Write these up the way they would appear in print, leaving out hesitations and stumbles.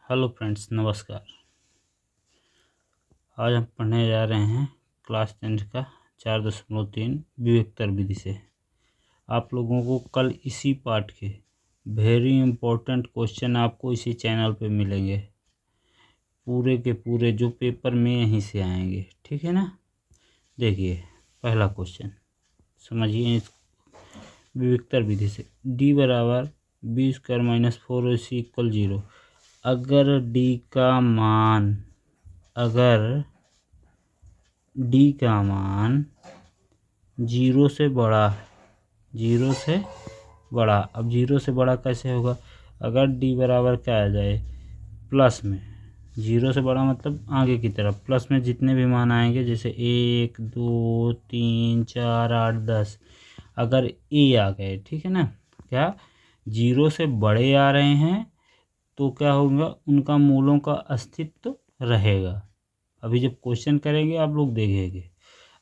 Hello friends, नमस्कार। आज हम पढ़ने जा रहे हैं क्लास 10 का 4.3 विवेक्तर विधि से। आप लोगों को कल इसी पार्ट के वेरी इंपॉर्टेंट क्वेश्चन आपको इसी चैनल पे मिलेंगे, पूरे के पूरे जो पेपर में यहीं से आएंगे, ठीक है ना। देखिए पहला क्वेश्चन, समझिए इस विवेक्तर विधि से। डी बराबर B square minus 4ac equal 0। अगर डी का मान 0 से बड़ा है, 0 से बड़ा। अब 0 से बड़ा कैसे होगा? अगर डी बराबर क्या आ जाए, प्लस में। 0 से बड़ा मतलब आगे की तरफ, प्लस में जितने भी मान आएंगे, जैसे 1 2 3 4 8 10, अगर ए आ गए, ठीक है ना। क्या 0 से बड़े आ रहे हैं तो क्या होगा, उनका मूलों का अस्तित्व रहेगा। अभी जब क्वेश्चन करेंगे आप लोग देखेंगे,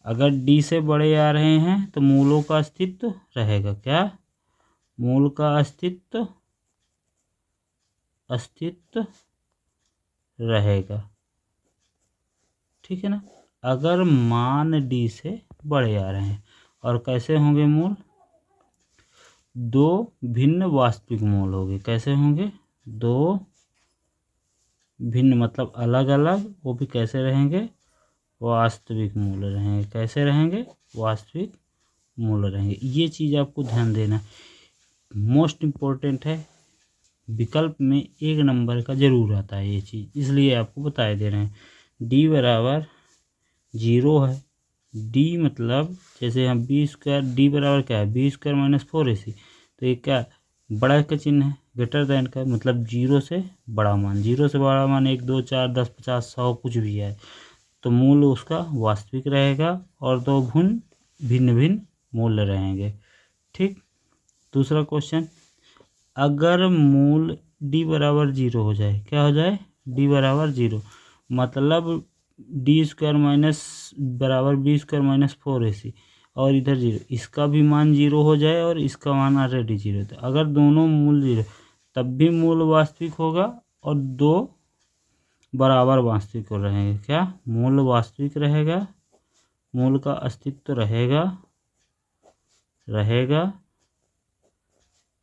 अगर डी से बड़े आ रहे हैं तो मूलों का अस्तित्व रहेगा। क्या? मूल का अस्तित्व रहेगा, ठीक है ना। अगर मान डी से बड़े आ रहे हैं, और कैसे होंगे मूल? दो भिन्न वास्तविक मूल होंगे। कैसे होंगे? दो भिन्न मतलब अलग अलग, वो भी कैसे रहेंगे? वास्तविक मूल रहेंगे। कैसे रहेंगे? वास्तविक मूल रहेंगे। ये चीज़ आपको ध्यान देना मोस्ट इम्पोर्टेंट है। विकल्प में 1 नंबर का जरूर आता है ये चीज़, इसलिए आपको बताए दे रहे हैं। डी बराबर 0 है। डी मतलब जैसे हम बी स्क्वायर, डी बराबर क्या है? B square minus 4ac। तो ये क्या? बड़ा का चिन्ह है, ग्रेटर दैन का मतलब 0 से बड़ा मान। 0 से बड़ा मान 1 2 4 10 50 100 कुछ भी है, तो मूल उसका वास्तविक रहेगा और दो भिन्न भिन्न मूल्य रहेंगे, ठीक। दूसरा क्वेश्चन, अगर मूल डी बराबर 0 हो जाए, क्या हो जाए? डी बराबर 0 मतलब डी स्क्वायर माइनस बराबर बी स्क्वायर माइनस 4ac, और इधर 0, इसका भी मान 0 हो जाए और इसका मान ऑलरेडी 0 है। अगर दोनों मूल 0, तब भी मूल वास्तविक होगा और दो बराबर वास्तविक हो रहेंगे। क्या? मूल वास्तविक रहेगा, मूल का अस्तित्व रहेगा,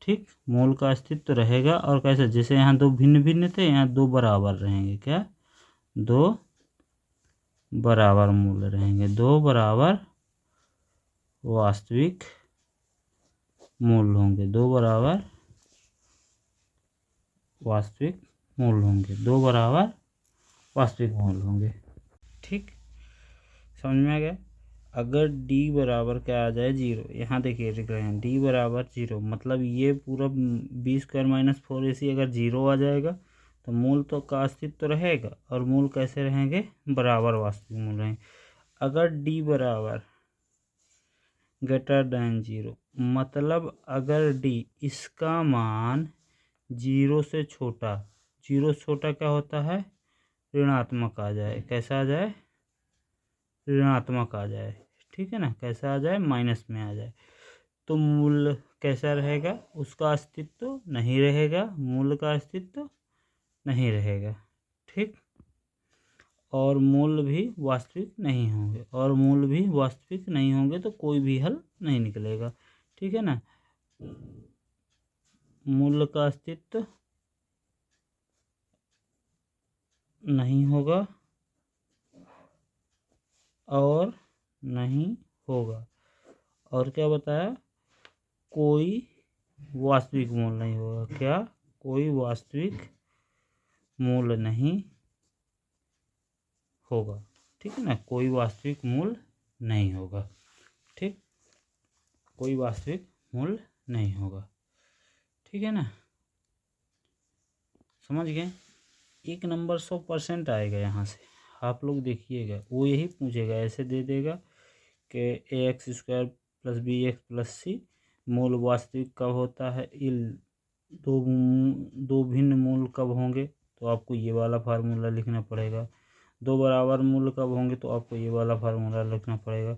ठीक। मूल का अस्तित्व रहेगा। और कैसे? जैसे यहाँ दो भिन्न भिन्न थे, यहाँ दो बराबर रहेंगे। क्या? दो बराबर मूल रहेंगे, दो बराबर वास्तविक मूल होंगे, दो बराबर वास्तविक मूल होंगे, दो बराबर वास्तविक मूल होंगे, ठीक। समझ में आ गया? अगर डी बराबर क्या आ जाए 0, यहाँ देखिए लिख रहे हैं डी बराबर 0 मतलब ये पूरा बी स्क्वायर माइनस 4ac अगर 0 आ जाएगा तो मूल तो का अस्तित्व तो रहेगा, और मूल कैसे रहेंगे? बराबर वास्तविक मूल रहेंगे। अगर डी बराबर ग्रेटर दैन 0 मतलब अगर डी, इसका मान 0 से छोटा, 0 से छोटा क्या होता है? ऋणात्मक आ जाए। कैसा आ जाए? ऋणात्मक आ जाए, ठीक है ना। कैसा आ जाए? माइनस में आ जाए, तो मूल कैसा रहेगा? उसका अस्तित्व नहीं रहेगा, मूल का अस्तित्व नहीं रहेगा, ठीक। और मूल भी वास्तविक नहीं होंगे, और मूल भी वास्तविक नहीं होंगे तो कोई भी हल नहीं निकलेगा, ठीक है ना। मूल का अस्तित्व नहीं होगा और नहीं होगा, और क्या बताया? कोई वास्तविक मूल नहीं होगा। क्या? कोई वास्तविक मूल नहीं होगा, ठीक है ना। कोई वास्तविक मूल नहीं होगा, ठीक। कोई वास्तविक मूल नहीं होगा, ठीक है ना। समझ गए? 1 नंबर 100% आएगा यहाँ से। आप लोग देखिएगा, वो यही पूछेगा, ऐसे दे देगा कि ax² plus bx plus c मूल वास्तविक कब होता है, दो भिन्न मूल कब होंगे, तो आपको ये वाला फार्मूला लिखना पड़ेगा। दो बराबर मूल कब होंगे, तो आपको ये वाला फार्मूला लिखना पड़ेगा।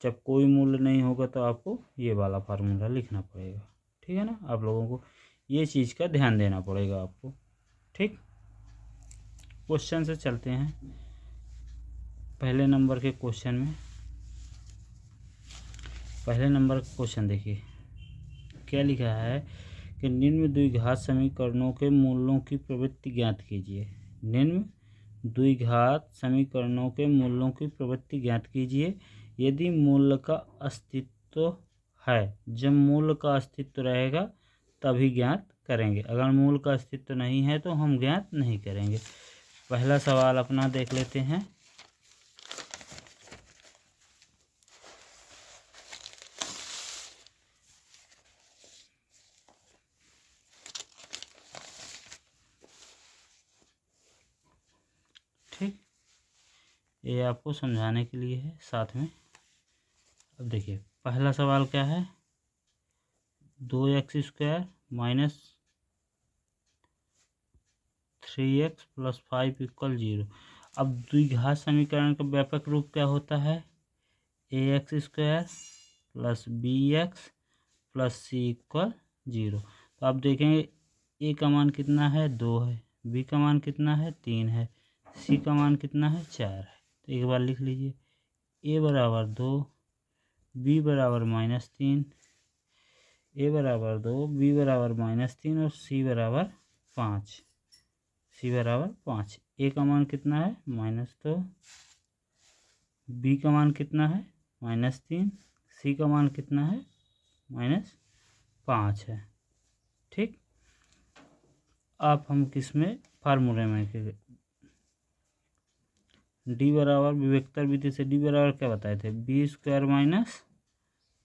जब कोई मूल नहीं होगा तो आपको ये वाला फार्मूला लिखना पड़ेगा, ठीक है ना। आप लोगों को ये चीज़ का ध्यान देना पड़ेगा आपको, ठीक। क्वेश्चन से चलते हैं पहले नंबर के क्वेश्चन में। पहले नंबर का क्वेश्चन देखिए क्या लिखा है कि निम्न द्विघात समीकरणों के मूलों की प्रवृत्ति ज्ञात कीजिए। निम्न द्विघात समीकरणों के मूलों की प्रवृत्ति ज्ञात कीजिए। यदि मूल का अस्तित्व है, जब मूल का अस्तित्व रहेगा तभी ज्ञात करेंगे, अगर मूल का अस्तित्व नहीं है तो हम ज्ञात नहीं करेंगे। पहला सवाल अपना देख लेते हैं। ठीक, ये आपको समझाने के लिए है साथ में। अब देखिए पहला सवाल क्या है, 2x² minus 3x plus 5 equal 0। अब द्विघात समीकरण का व्यापक रूप क्या होता है, ax² plus bx plus c equal 0। तो आप देखेंगे a का मान कितना है, 2 है, b का मान कितना है, 3 है, c का मान कितना है, 4 है। तो एक बार लिख लीजिए, a बराबर 2, b बराबर -3, a बराबर 2, b बराबर -3 और c बराबर 5। c बराबर 5। a का मान कितना है, -2, b का मान कितना है, -3, c का मान कितना है, -5 है। ठीक, आप हम किस में फार्मूले में डी बराबर विवेक्तर विधि से डी बराबर क्या बताए थे, b² -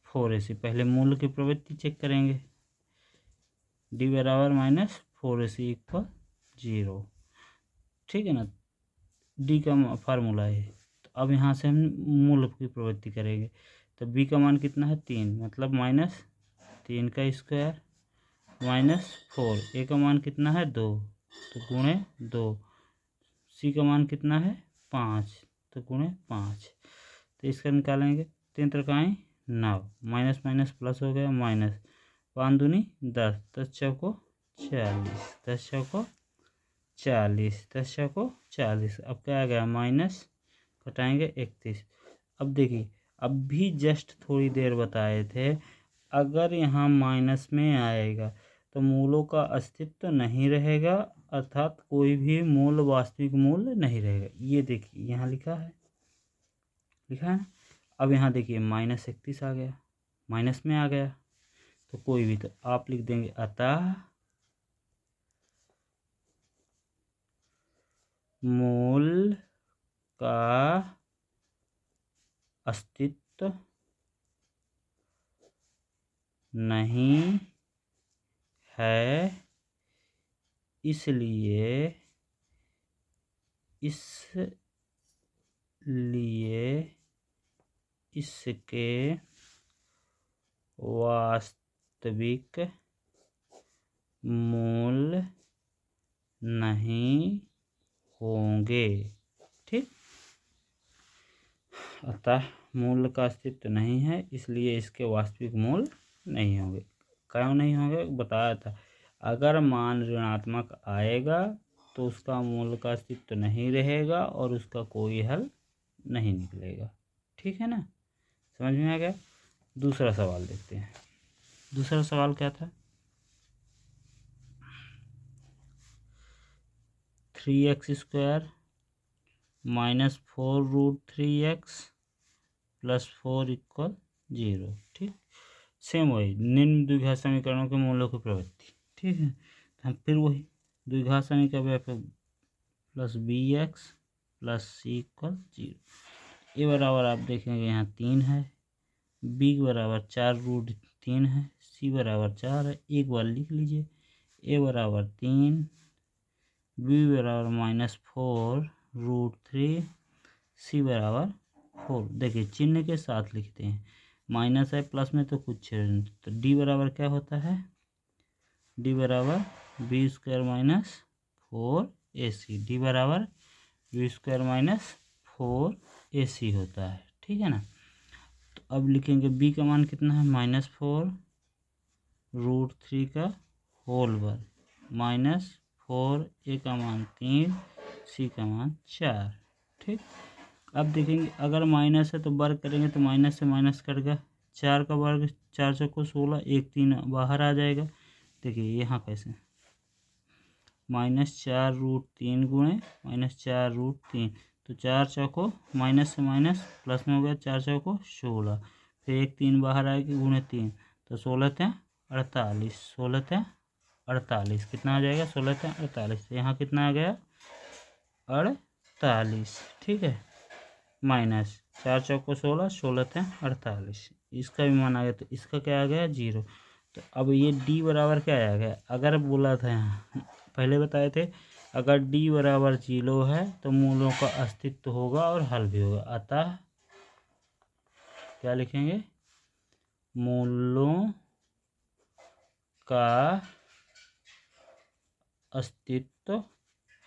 4ac। पहले मूल की प्रवृत्ति चेक करेंगे, डी बराबर -4ac इक्वल 0। ठीक है ना, डी का फार्मूला है। तो अब यहाँ से हम मूल की प्रवृत्ति करेंगे, तो बी का मान कितना है, 3, मतलब -3 का स्क्वायर -4, ए का मान कितना है, 2, तो गुणे 2, सी का मान कितना है, 5, तो गुणे 5। तो इसका निकालेंगे, 3 त्रिकाएँ 9, माइनस माइनस प्लस हो गया, माइनस 5 दूनी 10, 10 चौको 40, 10 चौको 40, 10 चौको 40। अब क्या आ गया, माइनस घटाएंगे 31। अब देखिए अभी जस्ट थोड़ी देर बताए थे, अगर यहाँ माइनस में आएगा तो मूलों का अस्तित्व नहीं रहेगा, अर्थात कोई भी मूल वास्तविक मूल नहीं रहेगा। ये देखिए यहाँ लिखा है ना। अब यहाँ देखिए -31 आ गया, माइनस में आ गया, तो कोई भी, तो आप लिख देंगे अतः मूल का अस्तित्व नहीं है, इसलिए इसके वास्तविक मूल नहीं होंगे। ठीक, अतः मूल का अस्तित्व नहीं है, इसलिए इसके वास्तविक मूल नहीं होंगे। क्यों नहीं होंगे बताया था, अगर मान ऋणात्मक आएगा तो उसका मूल का अस्तित्व नहीं रहेगा और उसका कोई हल नहीं निकलेगा। ठीक है ना, समझ में आ गया। दूसरा सवाल देखते हैं। दूसरा सवाल क्या था, 3x² minus 4√3x plus 4 equal 0। ठीक, सेम वही निम्न द्विघात समीकरणों के मूलों की प्रवृत्ति। ठीक है, तो हम फिर वही द्विघात समीकरण व्यापक plus bx plus c equal 0। ए बराबर आप देखेंगे यहाँ 3 है, b बराबर 4√3 है, c बराबर 4 है। एक बार लिख लीजिए, a बराबर 3, b बराबर -4√3, c बराबर 4। देखिए चिन्ह के साथ लिखते हैं, माइनस है प्लस में तो कुछ, तो डी बराबर क्या होता है, डी बराबर b² - 4ac, डी बराबर b² - 4ac होता है। ठीक है ना, तो अब लिखेंगे b का मान कितना है, -4√3 का होल वर्ग -4, a का मान 3, सी का मान 4। ठीक, अब देखेंगे अगर माइनस है तो वर्ग करेंगे तो माइनस से माइनस कट गया, 4 का वर्ग 4 चौको 16, 1 3 बाहर आ जाएगा। देखिए यहाँ कैसे -4√3 गुणे -4√3, तो 4 चौको माइनस से माइनस प्लस में हो गया, 4 चौको 16, फिर 1 3 बाहर आएगी गुणे 3, तो 16 × 48, 16 × 48 कितना आ जाएगा, 16 × 48, तो यहाँ कितना आ गया 48। ठीक है, माइनस 4 चौको 16, 16 × 48, इसका भी मान आ गया, तो इसका क्या आ गया 0। तो अब ये d बराबर क्या आ गया, अगर बोला था यहाँ पहले बताए थे अगर d बराबर 0 है तो मूलों का अस्तित्व होगा और हल भी होगा, अतः क्या लिखेंगे, मूलों का अस्तित्व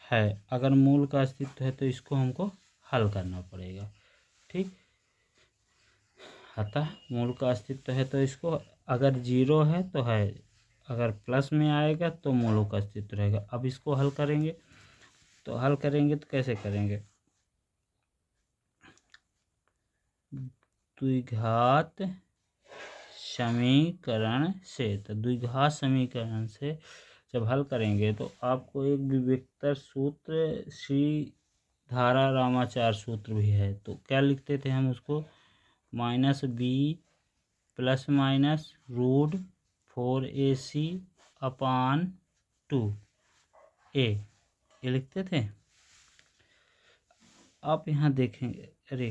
है। अगर मूल का अस्तित्व है तो इसको हमको हल करना पड़ेगा। ठीक, अतः मूल का अस्तित्व है तो इसको, अगर 0 है तो है, अगर प्लस में आएगा तो मूलों का अस्तित्व रहेगा। अब इसको हल करेंगे, तो हल करेंगे तो कैसे करेंगे, द्विघात समीकरण से, तो द्विघात समीकरण से जब हल करेंगे तो आपको एक विवेक्तर सूत्र श्रीधारा रामाचार सूत्र भी है, तो क्या लिखते थे हम उसको, -b ± √4ac/2a, ये लिखते थे। आप यहाँ देखेंगे, अरे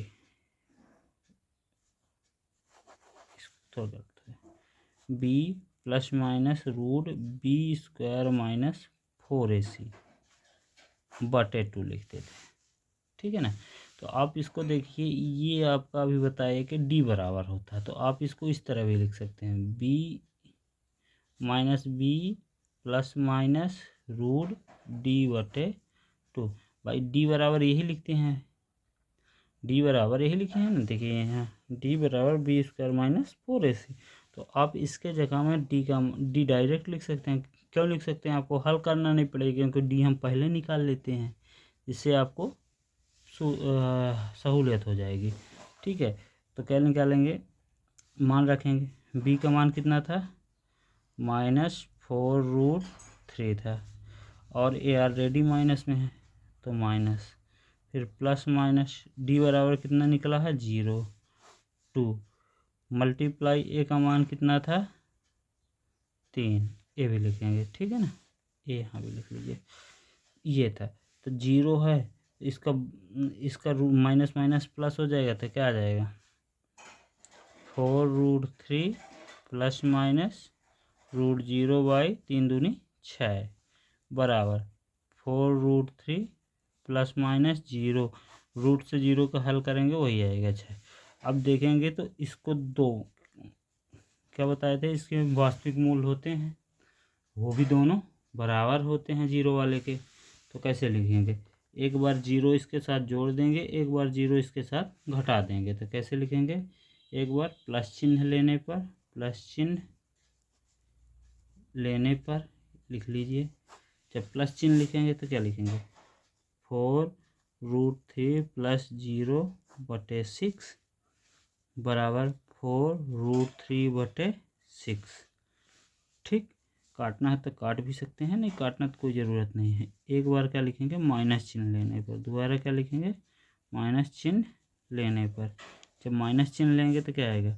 इसको करते हैं, b ± √b² - 4ac/2 लिखते थे। ठीक है ना, तो आप इसको देखिए, ये आपका अभी बताया कि d बराबर होता है, तो आप इसको इस तरह भी लिख सकते हैं, b ±b ±√d/2। भाई d बराबर यही लिखते हैं, d बराबर यही लिखे हैं ना, देखिए यहाँ d बराबर b² - 4ac, तो आप इसके जगह में d डायरेक्ट लिख सकते हैं। क्यों लिख सकते हैं, आपको हल करना नहीं पड़ेगा क्योंकि d हम पहले निकाल लेते हैं, इससे आपको सहूलियत हो जाएगी। ठीक है, तो क्या निकालेंगे, मान रखेंगे, b का मान कितना था, -4√3 था, और a ऑलरेडी माइनस में है तो माइनस, फिर प्लस माइनस, d बराबर कितना निकला है 0, 2 मल्टीप्लाई a का मान कितना था 3, ए भी लिखेंगे। ठीक है ना, ए यहाँ भी लिख लीजिए, ये था, तो 0 है, इसका माइनस माइनस प्लस हो जाएगा, तो क्या आ जाएगा 4√3 ±√0/3 दूनी 6 बराबर 4√3 ±0, रूट से 0 का हल करेंगे वही आएगा 6। अब देखेंगे तो इसको दो क्या बताए थे, इसके वास्तविक मूल होते हैं, वो भी दोनों बराबर होते हैं 0 वाले के, तो कैसे लिखेंगे, एक बार 0 इसके साथ जोड़ देंगे, एक बार 0 इसके साथ घटा देंगे, तो कैसे लिखेंगे, एक बार प्लस चिन्ह लेने पर, प्लस चिन्ह लेने पर लिख लीजिए, जब प्लस चिन्ह लिखेंगे तो क्या लिखेंगे 4√3 + 0/6 बराबर 4√3/6। ठीक, काटना है तो काट भी सकते हैं, नहीं काटना तो कोई ज़रूरत नहीं है। एक बार क्या लिखेंगे, माइनस चिन्ह लेने पर, दोबारा क्या लिखेंगे, माइनस चिन्ह लेने पर, जब माइनस चिन्ह लेंगे तो क्या आएगा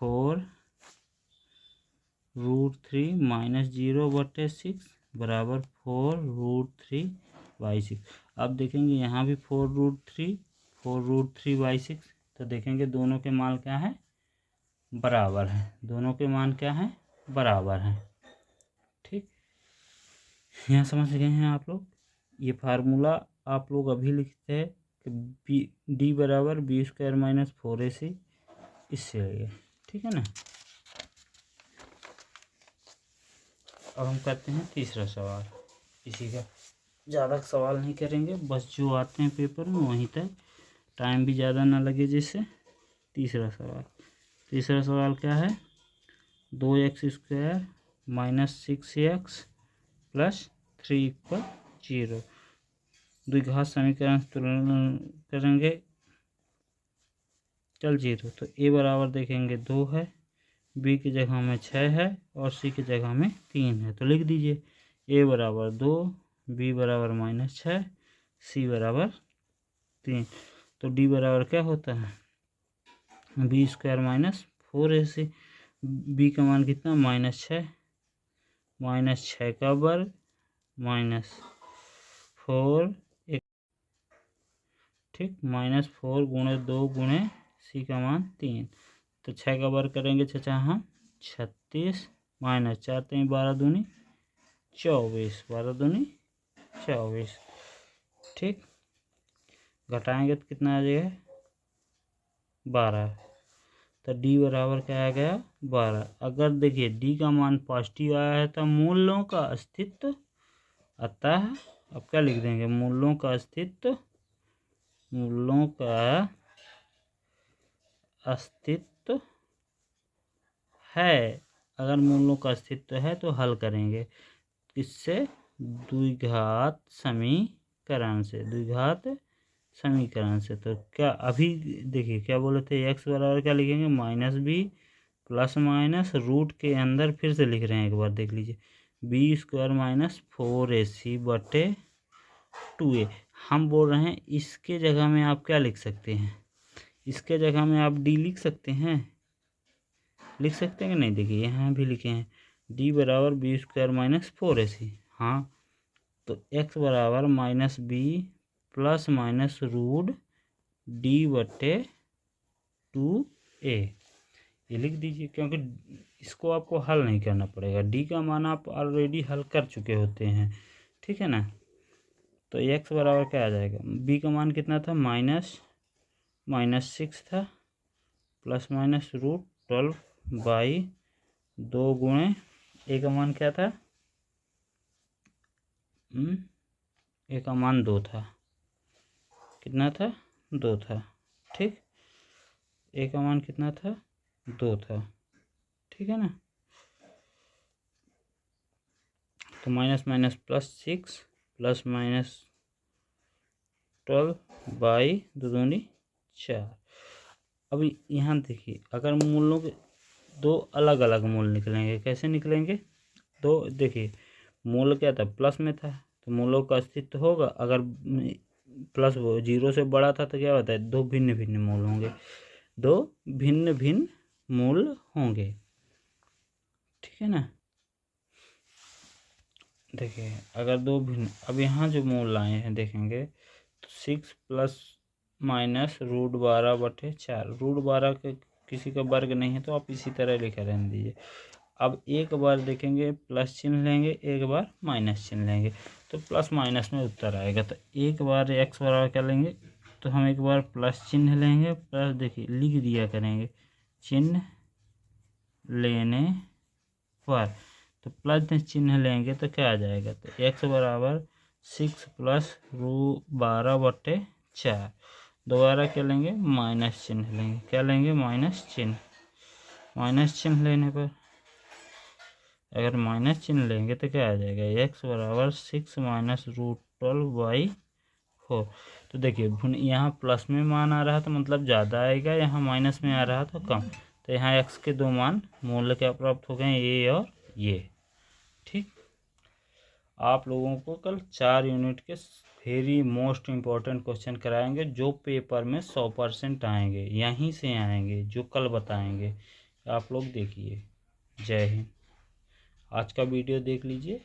4√3 - 0/6 बराबर 4√3/6। अब देखेंगे यहाँ भी 4√3/6, तो देखेंगे दोनों के मान क्या हैं, बराबर हैं, दोनों के मान क्या हैं, बराबर हैं। ठीक, यहाँ समझ गए हैं आप लोग, ये फार्मूला आप लोग अभी लिखते हैं कि d बराबर b² - 4ac, इससे है। ठीक है ना, अब हम करते हैं तीसरा सवाल, इसी का ज़्यादा सवाल नहीं करेंगे, बस जो आते हैं पेपर में वहीं तक, टाइम भी ज़्यादा ना लगे जिससे। तीसरा सवाल क्या है, 2x² - 6x + 3 = 0। द्विघात समीकरण तुलना करेंगे, चल 0। तो ए बराबर देखेंगे 2 है, बी की जगह में 6 है और सी की जगह में 3 है। तो लिख दीजिए ए बराबर 2, बी बराबर -6, सी बराबर 3। तो डी बराबर क्या होता है, b² - 4ac। बी का मान कितना, -6, -6 का वर्ग -4, ठीक, -4 गुणे 2 गुणे सी का मान 3। तो 6 का वर्ग करेंगे 6 हम 36, -4 3 12 दूनी 24, 12 दूनी 24, ठीक। घटाएंगे तो कितना आ जाएगा, 12। तो डी बराबर क्या आ गया, 12। अगर देखिए डी का मान पॉजिटिव आया है तो मूलों का अस्तित्व, अतः अब क्या लिख देंगे, मूलों का अस्तित्व, मूलों का अस्तित्व है। अगर मूलों का अस्तित्व है तो हल करेंगे किससे, द्विघात समीकरण से, द्विघात समीकरण से। तो क्या अभी देखिए क्या बोले थे, x बराबर क्या लिखेंगे, -b ± रूट के अंदर फिर से लिख रहे हैं, एक बार देख लीजिए, b² - 4ac बटे 2a। हम बोल रहे हैं इसके जगह में आप क्या लिख सकते हैं, इसके जगह में आप डी लिख सकते हैं, लिख सकते हैं कि नहीं, देखिए यहाँ भी लिखे हैं डी बराबर b² - 4ac। हाँ, तो x बराबर -b ± रूट डी बटे 2a, ये लिख दीजिए, क्योंकि इसको आपको हल नहीं करना पड़ेगा, डी का मान आप ऑलरेडी हल कर चुके होते हैं, ठीक है ना। तो x बराबर क्या आ जाएगा, b का मान कितना था, -6 था, ± रूट 12/2 गुणे ए का मान क्या था, ए का मान 2 था, कितना था, 2 था, ठीक। ए का मान कितना था, 2 था, ठीक है ना। तो -, +6 ± 12/2 दूनी 4। अभी यहाँ देखिए, अगर मूलों के दो अलग अलग मूल निकलेंगे, कैसे निकलेंगे, दो देखिए मूल क्या था, प्लस में था, तो मूलों का अस्तित्व होगा। अगर प्लस 0 से बड़ा था तो क्या होता है, दो भिन्न भिन्न मूल होंगे, दो भिन्न भिन्न मूल होंगे, ठीक है ना। देखिए अगर दो भिन्न, अब यहाँ जो मूल लाए हैं देखेंगे तो 6 ± रूट 12/4, रूट 12 के किसी का वर्ग नहीं है तो आप इसी तरह लिखा रहने दीजिए। अब एक बार देखेंगे प्लस चिन्ह लेंगे, एक बार माइनस चिन्ह लेंगे, तो प्लस माइनस में उत्तर आएगा। तो एक बार x बराबर क्या लेंगे, तो हम एक बार प्लस चिन्ह लेंगे, प्लस देखिए लिख दिया करेंगे चिन्ह लेने पर, तो प्लस चिन्ह लेंगे तो क्या आ जाएगा, तो x बराबर 6 + 12/4। दोबारा क्या लेंगे, माइनस चिन्ह लेंगे, क्या लेंगे, माइनस चिन्ह। माइनस चिन्ह लेने पर, अगर माइनस चिन्ह लेंगे तो क्या आ जाएगा, x बराबर 6 - रूट 12/4। तो देखिए यहाँ प्लस में मान आ रहा तो मतलब ज़्यादा आएगा, यहाँ माइनस में आ रहा तो कम। तो यहाँ x के दो मान मूल्य क्या प्राप्त हो गए, ये और ये, ठीक। आप लोगों को कल 4 यूनिट के वेरी मोस्ट इम्पोर्टेंट क्वेश्चन कराएंगे, जो पेपर में 100% आएंगे, यहीं से आएंगे, जो कल बताएंगे। आप लोग देखिए। जय हिंद। आज का वीडियो देख लीजिए।